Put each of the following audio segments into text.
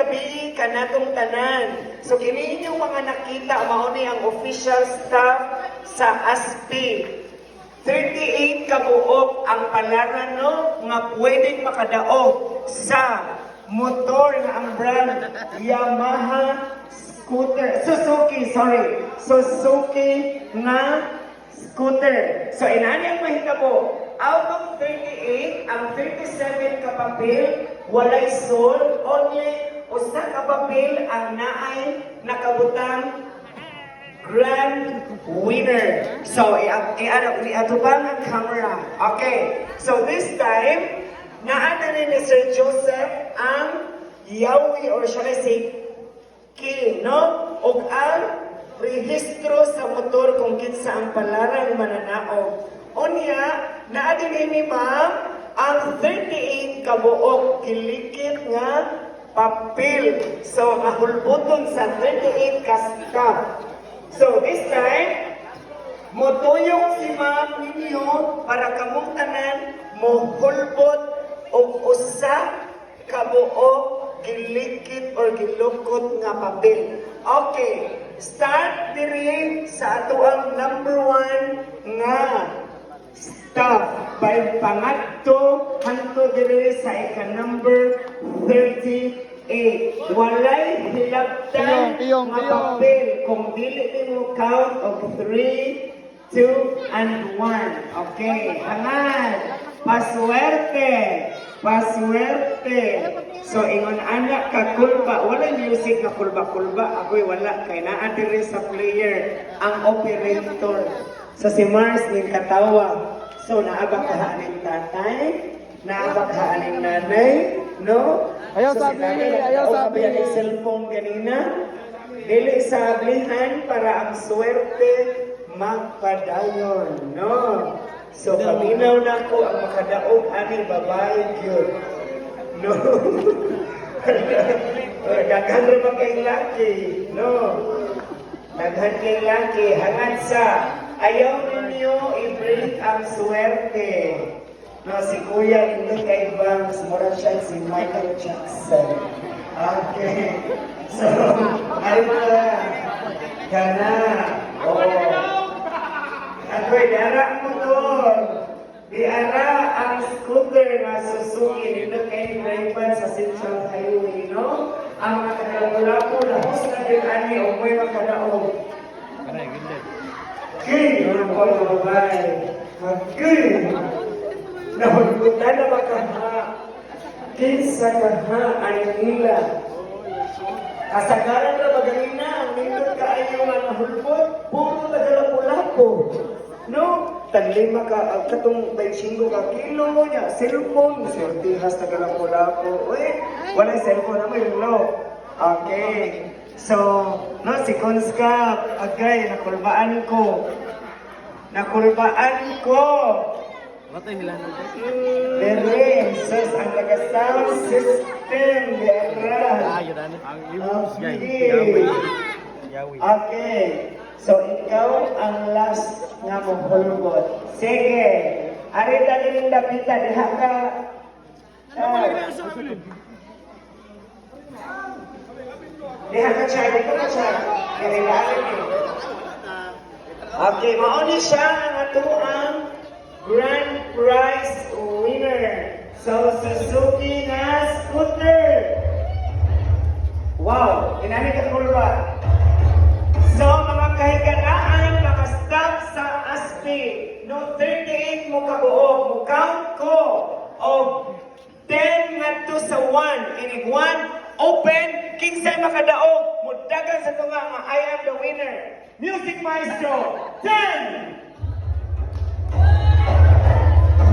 gabi kanatong tanan. So kini inyong mga nakita mao ni ang official staff sa ASPI. 38 kabuok ang palaran no nga pwedeng makadaog sa motor nga ang brand Yamaha scooter. Suzuki nga scooter. So inani ang mahitabo. Out of 38, ang 37 kapapil walay sold, only usa ka papel ang naay nakabutang grand winner. So, iatubang ang camera. Okay. So, this time, naata ni Sir Joseph ang yawi or shall I say, key, no? O ang rehistro sa motor kung kinsa ang palarang mananaog. Unya, naata ni ma'am ang 38 kabuok kilikit nga papel. So, mahulbuton sa 38 kaskap. So, this time, motuyong si ma'am ninyo para kamong tanan mohulbot o usa kabuok gilikit or gilukot nga papel. Okay, start diri sa ato ang number 1 nga staff. By pangatto hanto diri sa ika number 38. Walay hilabtan nga papel kung dili nimo count of 3, 2, and 1. Okay, hangad. Paswerte. So ingon anak ka kulba, wala music na kulba-kulba. Ako'y wala kay naa diri sa player ang operator. So si Mars ning katawa. So, naabakahaning tatay, naabakahaning nanay, no? Ayaw so, sabi, ayaw sabi. Ayaw sabi cellphone ganina. Dili sa ablihan para ang swerte magpadayon, no? So, paminaw na ko ang makadaog ani babae yun. No? Daghan rin ba kay laki, no? Daghan kay laki, hangad sa ayaw ninyo i-break ang swerte. No, si Kuya hindi kay Banks, mura siya si Michael Jackson. Okay. So, alba, kana. Oo. Ako'y dara mo doon. Diara ang scooter na Suzuki nito kay driver sa Central Highway, no? Ang makadalapo na hos na din ani o may makadaog. Aray, ganda. Kay, ano po ang babae? Kay, nahulbutan na ba ka ha? Kinsa ka ha ay nila. Kasagaran na magalina, ang nindot ka ay yung nahulbot, puro tagalapo-lapo. No? Tanlima ka, katong 25 ka kilo niya, cellphone, sortihas tagalapo-lapo. Uy, wala cellphone naman yung low. Okay. So, no, si Konska, agay, nakulbaan ko. What ay nila natin? Dere, sus, ang taga-sound system, dera. Yun ano? Ang imos, guys. Okay. Yawi. Okay. So, ikaw ang last nga mong hulbot. Sige. Ari dali ng dapita, diha ka. Diha ka siya, dito ka siya. Kailangan niyo. Okay, mauni siya ang ato ang grand prize winner. So, Suzuki na scooter. Wow, inani ka kulba. So, mga kahiganaan, mga staff sa ASPI, no 38 mo kabuok, mo count ko of 10 nga to sa 1. Inig 1, open, kinsay makadaog, mudagan sa tunga nga, I am the winner. Music Maestro, 10!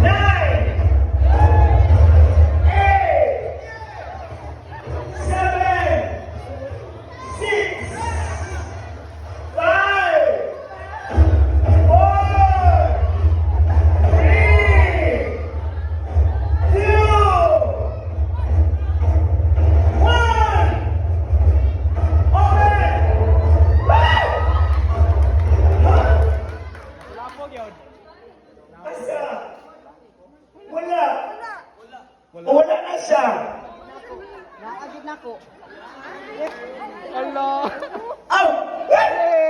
9! 8! 7! 6! 5! 4! 3! 2! 1! Open! Allah. Oh!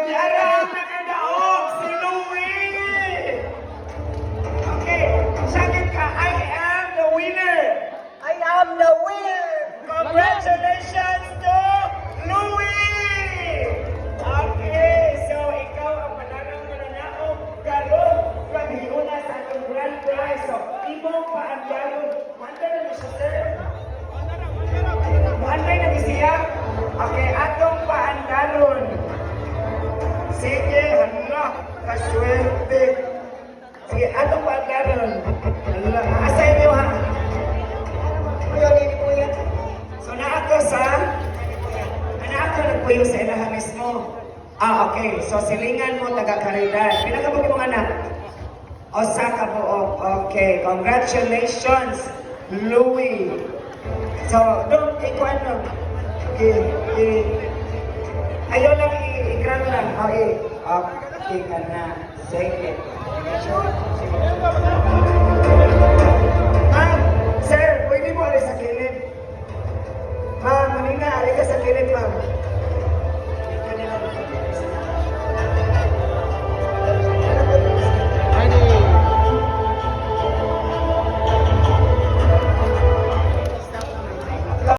Yara na kadaog si Louie! Okay, sakit ka. I am the winner! I am the winner! Congratulations to Louie! Okay, so ikaw ang pananang mananaog karon paghiuna sa atong grand prize. So, imong paandalon. Manda na siya, sir. Manday na siya. Okay, atong paandalon. Sige, hala, kaswerte. Sige, atong paandalon. Hala, asay niyo ha. Kuya, nini kuya. So naato nagpuyo sa ilaha mismo. Okay. So silingan mo taga Caridad. Pinagabog mong anak? Osa ka buok. Okay. Congratulations, Louie. So, don't ikuan lang. Ayaw lang i-grab lang. Okay. Okay ka na. Sige. Ma'am, sir, pwede mo alis sa kilid. Ma'am, manina, alis ka sa kilid, ma'am.